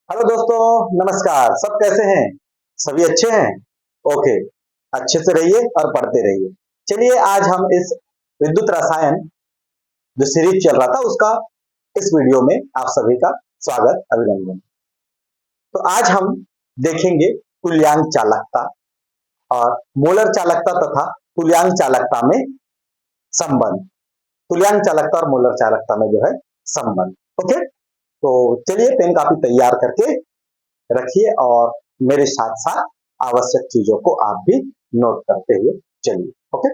Hello दोस्तों, नमस्कार। सब कैसे हैं? सभी अच्छे हैं? ओके। अच्छे से रहिए और पढ़ते रहिए। चलिए, आज हम इस विद्युत रसायन जो सीरीज चल रहा था उसका इस वीडियो में आप सभी का स्वागत, अभिनंदन। तो आज हम देखेंगे तुल्यांक चालकता और मोलर चालकता तथा तुल्यांक चालकता में संबंध। तुल्यांक चालकता और मोलर चालकता में जो है संबंध। ओके, तो चलिए पेन कापी तैयार करके रखिए और मेरे साथ साथ आवश्यक चीजों को आप भी नोट करते हुए चलिए। ओके,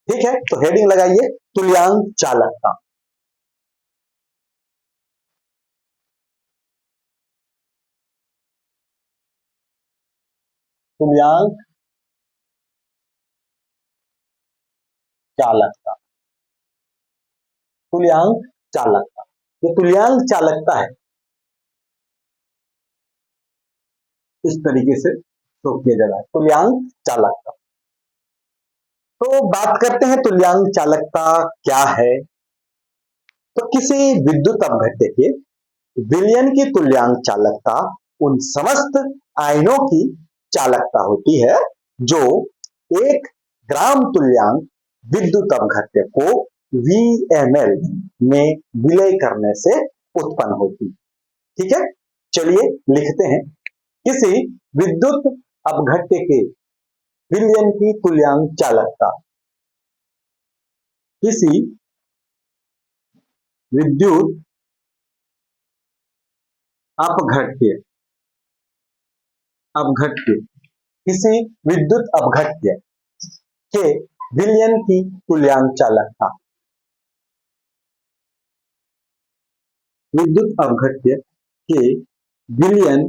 ठीक है। तो हेडिंग लगाइए, तुल्यांक चालकता। तुल्यांक चालकता। तुल्यांक चालकता, ये तुल्यांक चालकता है, इस तरीके से शो किया जा रहा है, तुल्यांक चालकता। तो बात करते हैं तुल्यांक चालकता क्या है। तो किसी विद्युत अपघट्य के विलयन की तुल्यांक चालकता उन समस्त आयनों की चालकता होती है जो एक ग्राम तुल्यांक विद्युत अपघट्य को VML में विलय करने से उत्पन्न होती। ठीक है, चलिए लिखते हैं। किसी विद्युत अपघट्य के विलयन की तुल्यांक चालकता, किसी विद्युत अपघट्य अपघट्य किसी विद्युत अपघट्य के विलयन की तुल्यांक चालकता, विद्युत अपघट्य के विलयन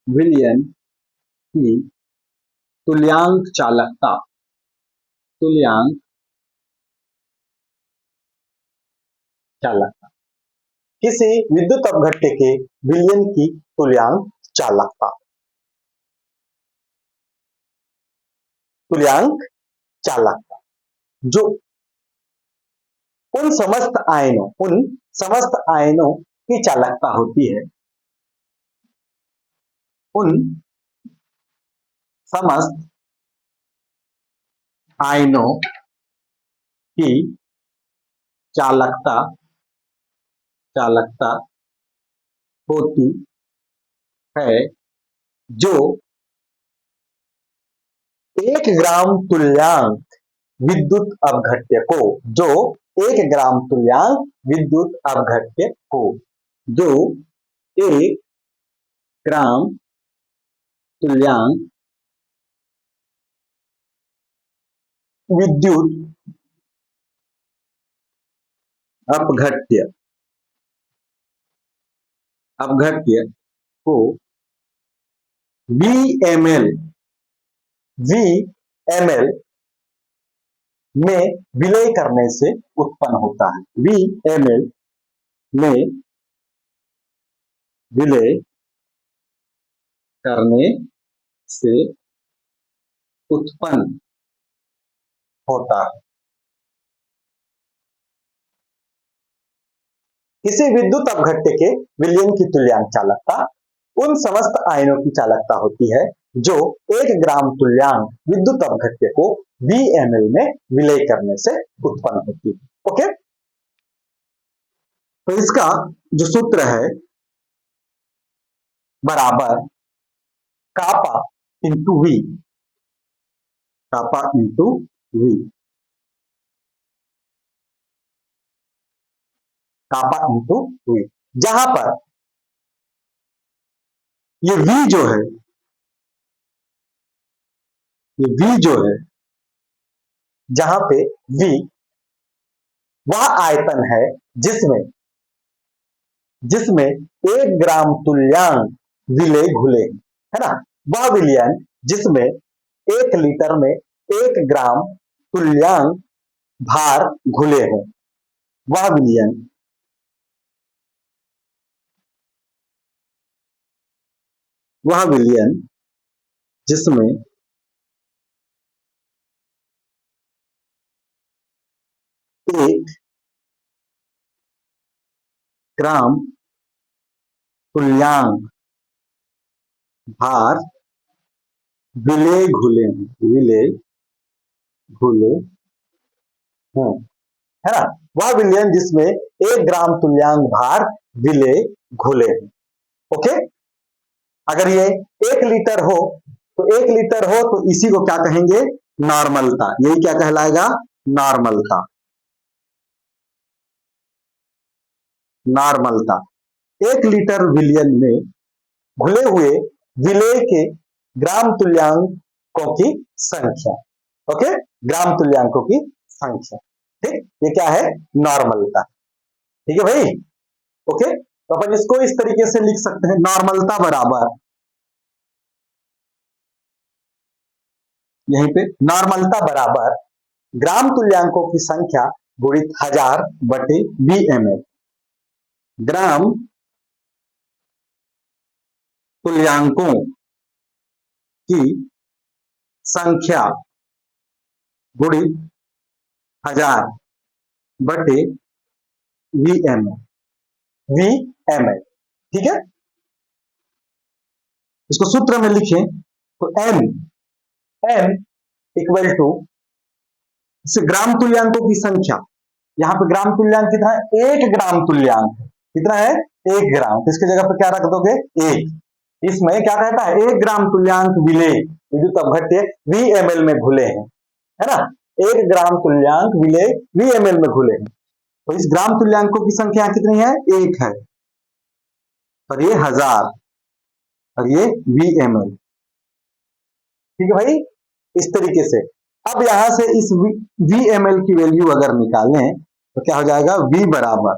विलयन की तुल्यांक चालकता, तुल्यांक चालकता किसी विद्युत अपघट्य के विलयन की तुल्यांक चालकता, तुल्यांक चालकता जो उन समस्त आयनों की चालकता होती है, उन समस्त आयनों की चालकता चालकता होती है जो 1 ग्राम तुल्यांक विद्युत अपघट्य को, जो 1 ग्राम तुल्यांक विद्युत अपघट्य को, जो 1 ग्राम तुल्यांक विद्युत अपघट्य अपघट्य को VML में विलय करने से उत्पन्न होता है। VML में विलय करने से उत्पन्न होता है। किसी विद्युत अपघट्य के विलयन की तुल्यांक चालकता उन समस्त आयनों की चालकता होती है जो 1 ग्राम तुल्यांक विद्युत अपघट्य को VML में विलय करने से उत्पन्न होती है। ओके, तो इसका जो सूत्र है बराबर kappa into v, kappa into v, kappa into v, जहां पर ये वी जो है, ये वी जो है, जहां पे वी वह आयतन है जिसमें जिसमें 1 ग्राम तुल्यांक विलय घुले, है ना। वह विलयन जिसमें 1 लीटर में 1 ग्राम तुल्यांक भार घुले हैं, वह विलयन, वह विलयन जिसमें 1 ग्राम तुल्यांक भार विलेय घुले हैं, विलेय घुले हैं, है ना। वह विलयन जिसमें 1 ग्राम तुल्यांक भार विलेय घुले हैं। ओके, अगर ये 1 लीटर हो तो 1 लीटर हो तो इसी को क्या कहेंगे, नॉर्मलता। यही क्या कहलाएगा, नॉर्मलता। नॉर्मलता 1 लीटर विलयन में घुले हुए विलेय के ग्राम तुल्यांकों की संख्या। ओके, ग्राम तुल्यांकों की संख्या। ठीक, ये क्या है, नॉर्मलता। ठीक है भाई। ओके, तो अपन इसको इस तरीके से लिख सकते हैं, नॉर्मलता बराबर, यहीं पे नॉर्मलता बराबर ग्राम तुल्यांकों की संख्या गुणित 1000 बटे VmL। ग्राम तुल्यांकों की संख्या गुणित 1000 बटे VmL। VmL, ठीक है। इसको सूत्र में लिखें तो M M इक्वल टू ग्राम तुल्यांकों की संख्या, यहाँ पे ग्राम तुल्यांक कितना है, 1 ग्राम तुल्यांक कितना है, 1 ग्राम, तो इसकी जगह पर क्या रख दोगे, 1। इसमें क्या कहता है, 1 ग्राम तुल्यांक विलेय विद्युत अपघट्य VmL में घुले हैं, है ना। 1 ग्राम तुल्यांक विलेय VmL में घुले हैं, तो इस ग्राम तुल्यांकों की संख्या कितनी है, 1 है, और ये 1000, और ये VmL। ठीक है भाई, इस तरीके से। अब यहां से इस VmL की वैल्यू अगर निकालें तो क्या हो जाएगा, V बराबर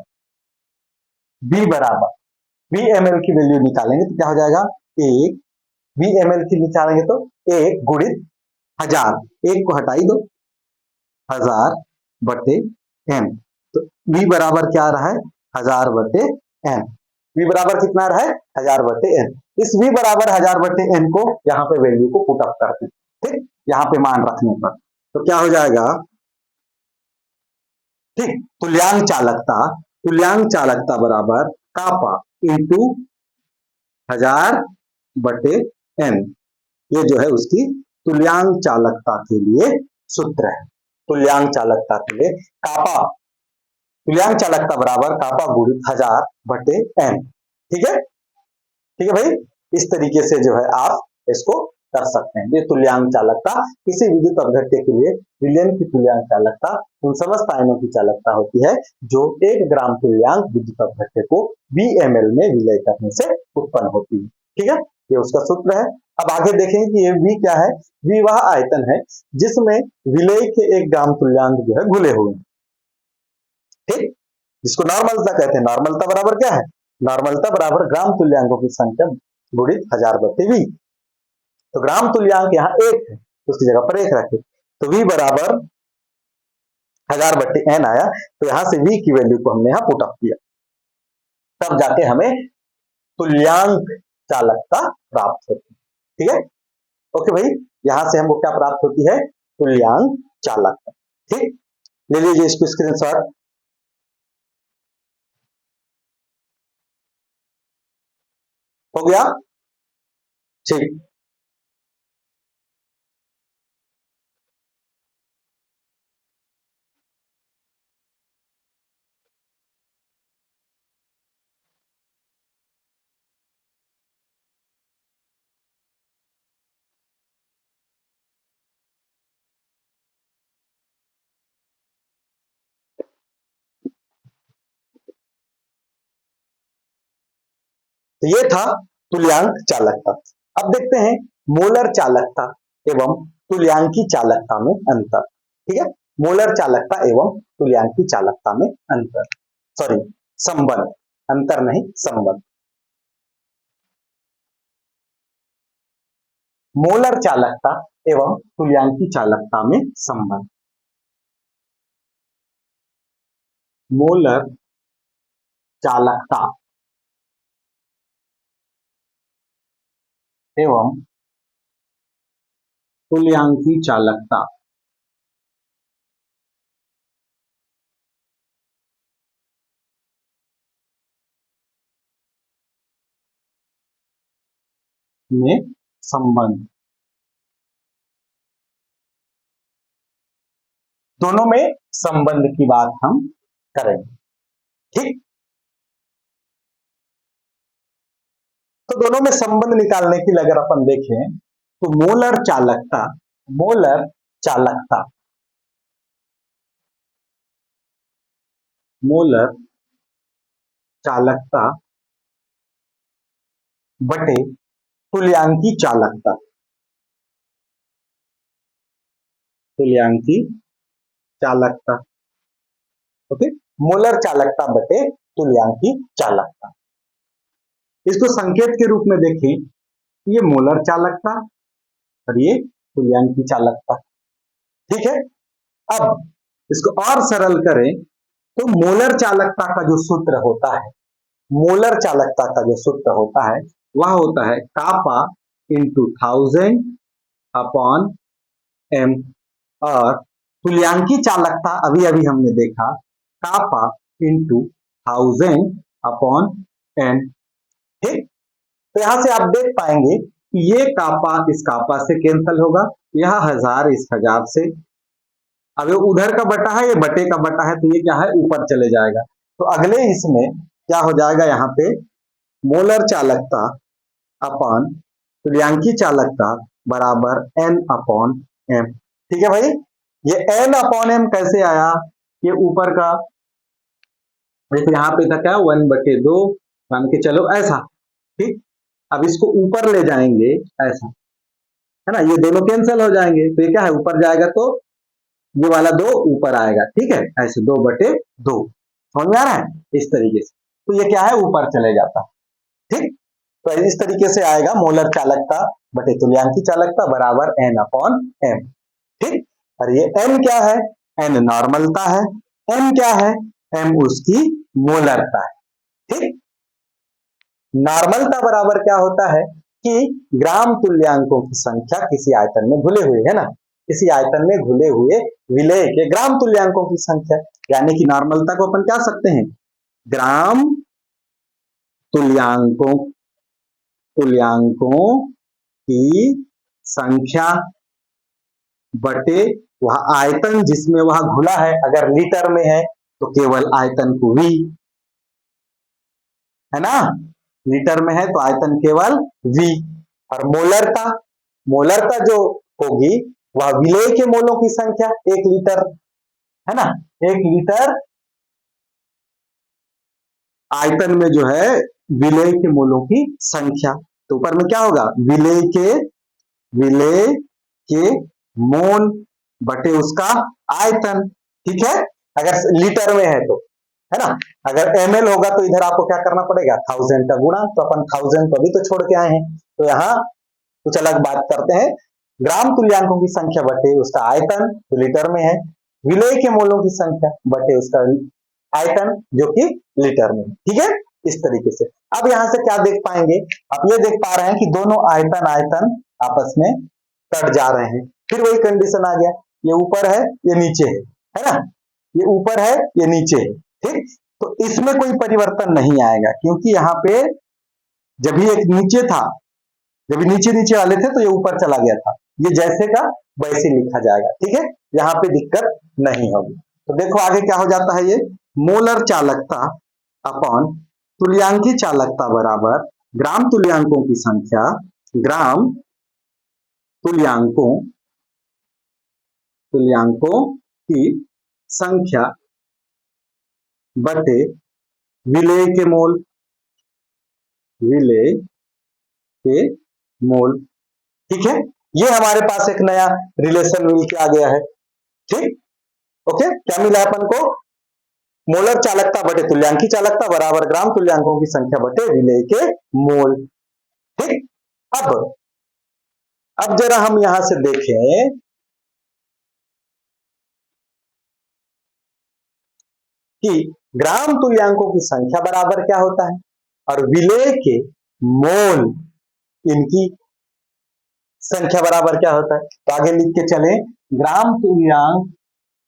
VmL की वैल्यू निकालेंगे तो क्या हो जाएगा, 1 VmL की निकालेंगे तो 1 गुणित 1000, 1 को हटाई दो, 1000 बटे n, तो V बराबर क्या आ रहा है, 1000 बटे n। V बराबर कितना आ रहा है, 1000 बटे n। इस V बराबर 1000 बटे n को यहाँ पे वैल्यू को पुट अप करते हैं, ठीक, यहाँ पे मान रखने पर तो क्या हो जाएगा, ठीक, तुल्यांक चालकता बराबर कापा इंटू 1000 बटे n। ये जो है उसकी तुल्यांक चालकता के लिए सूत्र है। तुल्यांक चालकता के लिए कापा, तुल्यांक चालकता बराबर कापा गुणित 1000 बटे n। ठीक है, ठीक है भाई। इस तरीके से जो है आप इसको कर सकते हैं। ये तुल्यांक चालकता किसी विद्युत अपघट्य के लिए विलयन की तुल्यांक चालकता उन समस्त आयनों की चालकता होती है जो 1 ग्राम तुल्यांक विद्युत अपघट्य को VmL में विलय करने से उत्पन्न होती है। ठीक है, ये उसका सूत्र है। अब आगे देखेंगे कि ये V क्या है। V वह आयतन है जिसमें विलय के 1 ग्राम तुल्यांक जो है घुले हुए, ठीक, जिसको नॉर्मलता कहते हैं। नॉर्मलता बराबर क्या है, नॉर्मलता बराबर ग्राम तुल्यांकों की संख्या गुणित 1000 बटे V। तो ग्राम तुल्यांक यहाँ 1 है तो उसकी जगह पर 1 रखे, तो V बराबर 1000 बटे n आया। तो यहां से V की वैल्यू को हमने यहाँ पुट अप किया, तब जाके हमें तुल्यांक चालकता प्राप्त होती है। ठीक है, ओके भाई, यहां से हमको क्या प्राप्त होती है, तुल्यांक चालकता। ठीक, ले लीजिए इसको स्क्रीनशॉट। हो गया, ठीक। तो ये था तुल्यांक चालकता। अब देखते हैं मोलर चालकता एवं तुल्यांकी चालकता में अंतर। ठीक है, मोलर चालकता एवं तुल्यांकी चालकता में अंतर, सॉरी संबंध, अंतर नहीं संबंध। मोलर चालकता एवं तुल्यांकी चालकता में संबंध। मोलर चालकता एवं तुल्यांकी चालकता में संबंध, दोनों में संबंध की बात हम करेंगे। ठीक, तो दोनों में संबंध निकालने के लिए अगर अपन देखें तो मोलर चालकता, मोलर चालकता, मोलर चालकता बटे तुल्यांकी चालकता, तुल्यांकी चालकता। ओके, मोलर चालकता बटे तुल्यांकी चालकता। इसको संकेत के रूप में देखें, ये मोलर चालकता और ये तुल्यांकी चालकता। ठीक है, अब इसको और सरल करें तो मोलर चालकता का जो सूत्र होता है, मोलर चालकता का जो सूत्र होता है वह होता है कापा इंटू 1000 अपॉन एम, और तुल्यांकी चालकता अभी अभी हमने देखा कापा इंटू 1000 अपॉन एन। ठीक, तो यहां से आप देख पाएंगे कि ये कापा इस कापा से कैंसिल होगा, यह 1000 इस 1000 से, अब ये उधर का बटा है, ये बटे का बटा है, तो ये क्या है ऊपर चले जाएगा। तो अगले इसमें क्या हो जाएगा, यहाँ पे मोलर चालकता अपॉन तुल्यांकी चालकता बराबर एन अपॉन एम। ठीक है भाई, ये एन अपॉन एम कैसे आया, ये ऊपर का जैसे यहाँ पे था क्या 1/2 मान के चलो ऐसा। ठीक, अब इसको ऊपर ले जाएंगे ऐसा, है ना, ये दोनों कैंसिल हो जाएंगे, तो ये क्या है ऊपर जाएगा तो ये वाला 2 ऊपर आएगा। ठीक है, ऐसे 2/2 समझ में आ रहा है, इस तरीके से, तो ये क्या है ऊपर चले जाता है। ठीक, तो इस तरीके से आएगा मोलर चालकता बटे तुल्यांकी चालकता बराबर एन अपॉन एम। ठीक, और ये एन क्या है, एन नॉर्मलता है, एम क्या है, एम उसकी मोलरता है। ठीक, नॉर्मलता बराबर क्या होता है कि ग्राम तुल्यांकों की संख्या किसी आयतन में घुले हुए, है ना, किसी आयतन में घुले हुए विलेय के ग्राम तुल्यांकों की संख्या, यानी कि नॉर्मलता को अपन क्या सकते हैं, ग्राम तुल्यांकों, तुल्यांकों की संख्या बटे वह आयतन जिसमें वह घुला है, अगर लीटर में है तो केवल आयतन को वी, है ना, लीटर में है तो आयतन केवल वी, और मोलरता, मोलरता जो होगी वह विलेय के मोलों की संख्या 1 लीटर, है ना, 1 लीटर आयतन में जो है विलेय के मोलों की संख्या, तो ऊपर में क्या होगा विलेय के मोल बटे उसका आयतन। ठीक है, अगर लीटर में है तो, है ना, अगर ml होगा तो इधर आपको क्या करना पड़ेगा 1000 का गुणा, तो अपन 1000 तो अभी तो छोड़ के आए हैं, तो यहाँ कुछ अलग बात करते हैं, ग्राम तुल्यांकों की संख्या बटे उसका आयतन जो लीटर में है, विलेय के मोलों की संख्या बटे उसका आयतन जो कि लीटर में है। ठीक है, इस तरीके से अब यहां से क्या देख पाएंगे, आप ये देख पा रहे हैं कि दोनों आयतन आयतन आपस में कट जा रहे हैं, फिर वही कंडीशन आ गया, ये ऊपर है ये नीचे है ना, ये ऊपर है ये नीचे है। ठीक, तो इसमें कोई परिवर्तन नहीं आएगा, क्योंकि यहाँ पे जब भी एक नीचे था, जब नीचे नीचे वाले थे तो ये ऊपर चला गया था, ये जैसे का वैसे लिखा जाएगा। ठीक है, यहाँ पे दिक्कत नहीं होगी। तो देखो आगे क्या हो जाता है, ये मोलर चालकता अपॉन तुल्यांकी चालकता बराबर ग्राम तुल्यांकों की संख्या, ग्राम तुल्यांकों, तुल्यांकों की संख्या बटे विलेय के मोल, विलेय के मोल। ठीक है, ये हमारे पास एक नया रिलेशन मिल के आ गया है। ठीक, ओके, क्या मिला अपन को, मोलर चालकता बटे तुल्यांकी चालकता बराबर ग्राम तुल्यांकों की संख्या बटे विलेय के मोल। ठीक, अब जरा हम यहां से देखें कि ग्राम तुल्यांकों की संख्या बराबर क्या होता है और विलेय के मोल इनकी संख्या बराबर क्या होता है। तो आगे लिख के चले, ग्राम तुल्यांक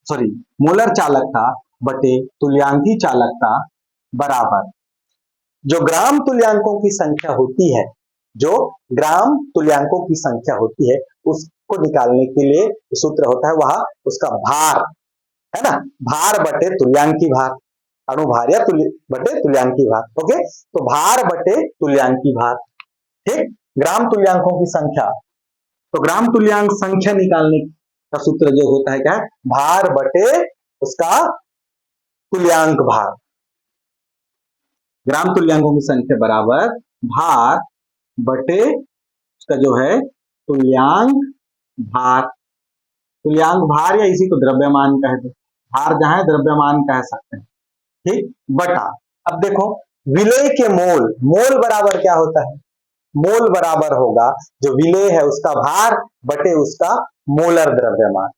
सॉरी मोलर चालकता बटे तुल्यांकी चालकता बराबर जो ग्राम तुल्यांकों की संख्या होती है जो ग्राम तुल्यांकों की संख्या होती है उसको निकालने के लिए सूत्र होता है वह उसका भार, है ना, भार बटे तुल्यांकी भार, अणुभार या बटे तुल्यांकी भार। ओके, तो भार बटे तुल्यांकी भार, ठीक। ग्राम तुल्यांकों की संख्या, तो ग्राम तुल्यांक संख्या निकालने का सूत्र जो होता है क्या है, भार बटे उसका तुल्यांक भार। ग्राम तुल्यांकों की संख्या बराबर भार बटे उसका जो है तुल्यांक भार। तुल्यांक भार या इसी को द्रव्यमान कह दो, भार जहां है द्रव्यमान कह सकते हैं, ठीक। बटा, अब देखो विलेय के मोल, मोल बराबर क्या होता है, मोल बराबर होगा जो विलेय है उसका भार बटे उसका मोलर द्रव्यमान,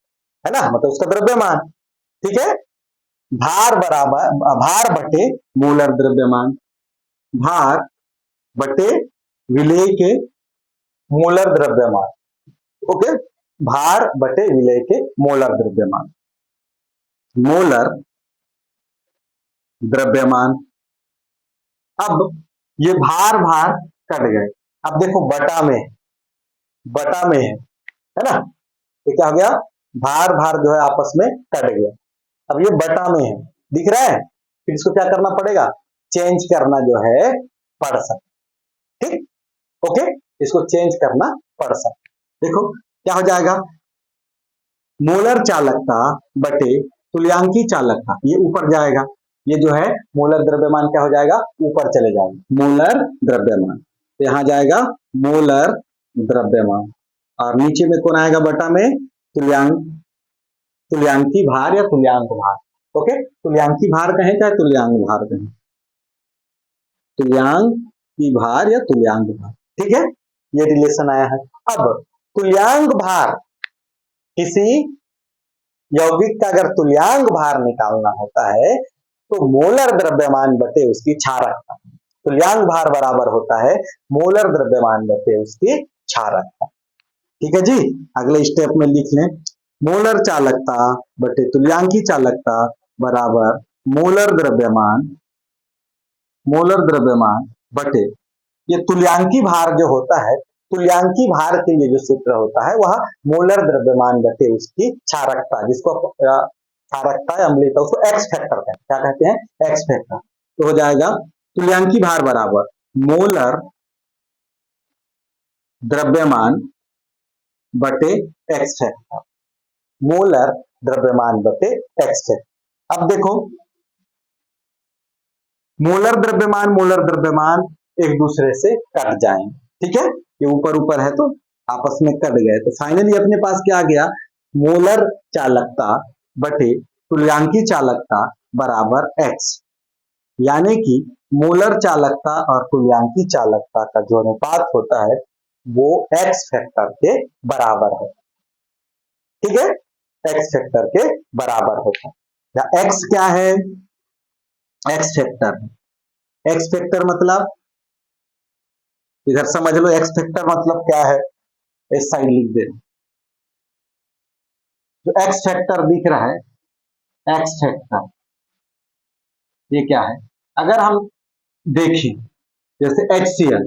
है ना, मतलब उसका द्रव्यमान, ठीक है। भार बराबर भार बटे मोलर द्रव्यमान, भार बटे विलेय के मोलर द्रव्यमान। ओके, भार बटे विलेय के मोलर द्रव्यमान, मोलर द्रव्यमान। अब ये भार भार कट गए, अब देखो बटा में, बटा में है ना, तो क्या हो गया, भार भार जो है आपस में कट गया, अब ये बटा में है, दिख रहा है, फिर इसको क्या करना पड़ेगा, चेंज करना जो है पड़ सकता, ठीक। ओके, इसको चेंज करना पड़ सकता, देखो क्या हो जाएगा, मोलर चालकता बटे तुल्यांकी चालकता, ये ऊपर जाएगा, ये जो है मोलर द्रव्यमान क्या हो जाएगा, ऊपर चले जाएगा, मोलर द्रव्यमान, तो यहां जाएगा मोलर द्रव्यमान, और नीचे में कौन आएगा, बटा में तुल्यांक, तुल्यांकी भार या तुल्यांक भार। ओके, तुल्यांकी भार कहें चाहे तुल्यांक भार कहें, तुल्यांकी भार या तुल्यांक भार, ठीक है, ये रिलेशन आया है। अब तुल्यांक भार, किसी यौगिक का अगर तुल्यांक भार निकालना होता है तो मोलर द्रव्यमान बटे उसकी क्षारकता, तुल्यांक भार बराबर होता है मोलर द्रव्यमान बटे उसकी क्षारकता, ठीक है जी। अगले स्टेप में लिख लें, मोलर चालकता बटे तुल्यांकी चालकता बराबर मोलर द्रव्यमान, मोलर द्रव्यमान बटे ये तुल्यांकी भार जो होता है, तुल्यांकी भार के लिए जो सूत्र होता है वह मोलर द्रव्यमान बटे उसकी क्षारकता, जिसको क्षारकता अम्लीयता, उसको एक्स फैक्टर कहते हैं, क्या कहते हैं, एक्स फैक्टर। तो हो जाएगा तुल्यांकी भार बराबर मोलर द्रव्यमान बटे एक्स फैक्टर, मोलर द्रव्यमान बटे एक्स फैक्टर। अब देखो मोलर द्रव्यमान एक दूसरे से कट जाएंगे, ठीक है, ये ऊपर ऊपर है तो आपस में कट गए, तो फाइनली अपने पास क्या आ गया, मोलर चालकता बटे तुल्यांकी चालकता बराबर एक्स, यानी कि मोलर चालकता और तुल्यांकी चालकता का जो अनुपात होता है वो एक्स फैक्टर के बराबर है, ठीक है, एक्स फैक्टर के बराबर होता है, या एक्स क्या है, एक्स फैक्टर, एक्स फैक्टर मतलब इधर समझ लो, एक्स फैक्टर मतलब क्या है, इस साइड लिख दे, जो एक्स फैक्टर दिख रहा है, एक्स फैक्टर ये क्या है, अगर हम देखें जैसे HCl,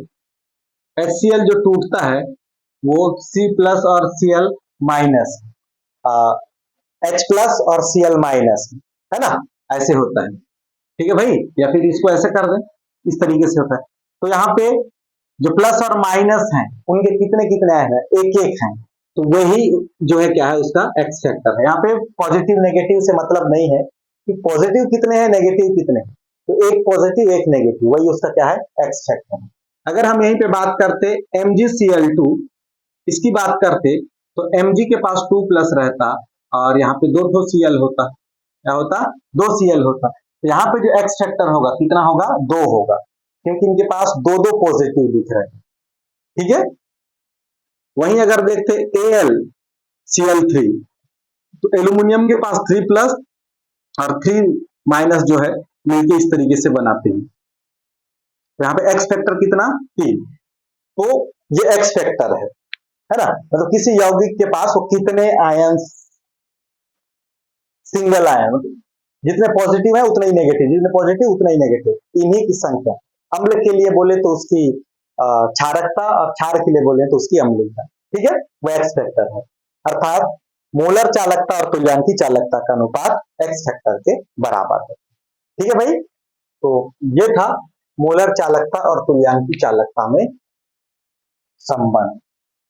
HCl जो टूटता है वो C प्लस और Cl माइनस, H प्लस और Cl माइनस, है ना, ऐसे होता है, ठीक है भाई, या फिर इसको ऐसे कर दें, इस तरीके से होता है, तो यहाँ पे जो प्लस और माइनस हैं उनके कितने कितने हैं, एक एक हैं, तो वही जो है क्या है उसका एक्स फैक्टर है। यहाँ पे पॉजिटिव नेगेटिव से मतलब नहीं है कि पॉजिटिव कितने हैं नेगेटिव कितने हैं, तो एक पॉजिटिव एक नेगेटिव, वही उसका क्या है, एक्स फैक्टर है। अगर हम यहीं पे बात करते MgCl2, इसकी बात करते तो Mg के पास 2 प्लस रहता और यहाँ पे दो Cl होता, क्या होता, 2 Cl होता, तो यहाँ पे जो एक्स फैक्टर होगा कितना होगा, 2 होगा, क्योंकि इनके पास दो दो पॉजिटिव दिख रहे हैं, ठीक है। वहीं अगर देखते AlCl3, तो एल्यूमिनियम के पास 3 प्लस और 3 माइनस जो है मिलके इस तरीके से बनाते हैं, तो यहाँ पे एक्स फैक्टर कितना, 3, तो ये एक्स फैक्टर है ना, मतलब किसी यौगिक के पास वो कितने आयन, सिंगल आयन, जितने पॉजिटिव है उतने ही नेगेटिव, जितने पॉजिटिव उतने ही नेगेटिव, इन्हीं की संख्या। अम्ल के लिए बोले तो उसकी क्षारकता और क्षार के लिए बोले तो उसकी अम्लीयता, ठीक है, वो एक्स फैक्टर है। अर्थात मोलर चालकता और तुल्यांकी चालकता का अनुपात एक्स फैक्टर के बराबर है। ठीक है भाई, तो ये था मोलर चालकता और तुल्यांकी चालकता में संबंध।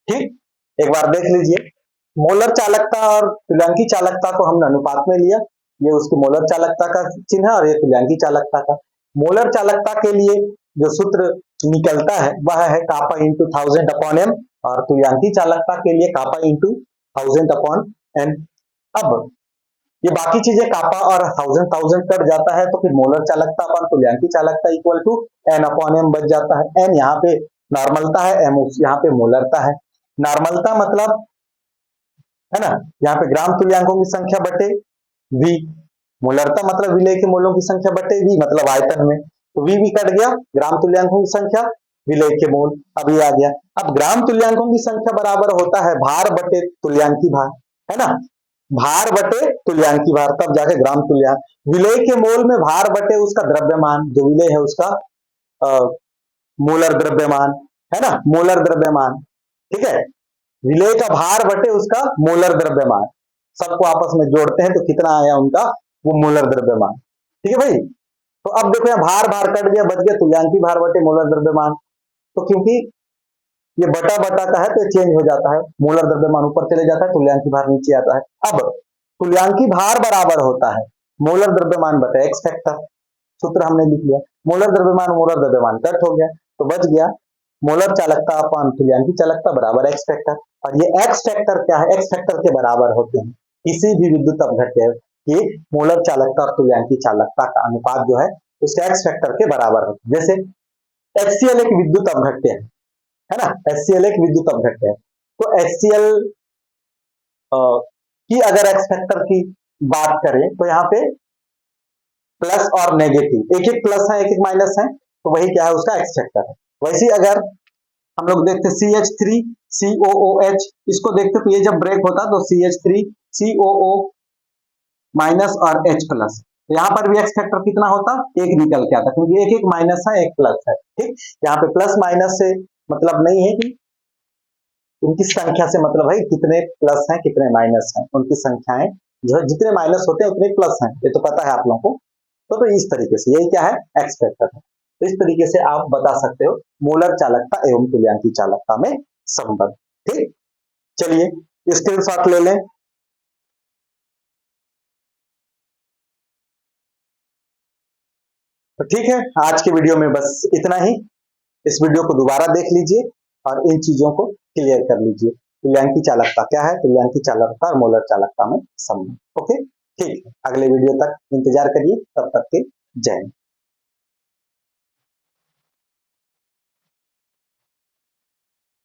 ठीक, एक बार देख लीजिए, मोलर चालकता और तुल्यांकी चालकता को हमने अनुपात में लिया, ये उसकी मोलर चालकता का चिन्ह है और ये तुल्यांकी चालकता का। मोलर चालकता के लिए जो सूत्र निकलता है वह है कापा इंटू 1000/m और तुल्यांकी चालकता के लिए कापा इंटू 1000/n। अब ये बाकी चीजें कापा और 1000 कट जाता है तो फिर मोलर चालकता अपन तुल्यांकी चालकता इक्वल टू n/m बच जाता है। n यहाँ पे नॉर्मलता है, m यहाँ पे मोलरता है। नॉर्मलता मतलब है ना, यहाँ पे ग्राम तुल्यांकों की संख्या बटे v, मोलरता मतलब विलय के मोलों की संख्या बटे v मतलब आयतन में, तो v भी कट गया, ग्राम तुल्यांकों की संख्या विलय के मोल, अब ये आ गया। अब ग्राम तुल्यांकों की संख्या बराबर होता है भार बटे तुल्यांकी भार, है ना, भार बटे तुल्यांकी भार, तब जाके ग्राम तुल्यांक। विलय के मोल में भार बटे उसका द्रव्यमान, जो विलय है उसका मोलर द्रव्यमान, है ना, मोलर द्रव्यमान, ठीक है, विलय का भार बटे उसका मोलर द्रव्यमान, सबको आपस में जोड़ते हैं तो कितना आया उनका, वो मोलर द्रव्यमान। ठीक है भाई, तो अब देखो यहाँ भार भार कट गया, बच गया तुल्यांकी भार बटे मोलर द्रव्यमान। तो क्योंकि ये बटा बटा का है तो चेंज हो जाता है, मोलर द्रव्यमान ऊपर चले जाता है, तुल्यांकी भार नीचे आता है। अब तुल्यांकी भार बराबर होता है मोलर द्रव्यमान बटे एक्स फैक्टर, सूत्र हमने लिख लिया, मोलर द्रव्यमान कट हो गया तो बच गया मोलर चालकता अपन तुल्यांकी चालकता बराबर एक्स फैक्टर। और ये एक्स फैक्टर क्या है, एक्स फैक्टर के बराबर होते हैं किसी भी विद्युत अपघट्य की मोलर चालकता और तुल्यांकी चालकता का अनुपात जो है उसके एक्स फैक्टर के बराबर होता है। जैसे HCl एक विद्युत अपघट्य है ना, HCl एक विद्युत अपघट्य है, तो HCl की अगर एक्स फैक्टर की बात करें तो यहाँ पे प्लस और नेगेटिव, एक एक प्लस है एक एक माइनस है, तो वही क्या है उसका एक्स फैक्टर है। वैसे अगर हम लोग देखते CH3COOH, इसको देखते तो ये जब ब्रेक होता तो CH3COO माइनस और H प्लस, तो यहाँ पर भी एक्स फैक्टर कितना होता, एक निकल के आता, क्योंकि एक एक माइनस है एक प्लस है। ठीक, यहाँ पे प्लस माइनस से मतलब नहीं है कि उनकी संख्या से मतलब है कितने प्लस हैं कितने माइनस हैं, उनकी संख्याएं जो है जितने माइनस होते हैं उतने प्लस हैं, ये तो पता है आप लोगों को। तो इस तरीके से यही क्या है एक्स फैक्टर है। तो इस तरीके से आप बता सकते हो मोलर चालकता एवं तुल्यांकी चालकता में संबंध। ठीक, चलिए स्क्रीनशॉट ले लें। तो ठीक है, आज के वीडियो में बस इतना ही। इस वीडियो को दोबारा देख लीजिए और इन चीजों को क्लियर कर लीजिए, तुल्यांकी चालकता क्या है, तुल्यांकी चालकता और मोलर चालकता में संबंध। ओके, ठीक है, अगले वीडियो तक इंतजार करिए, तब तक के जय हिंद।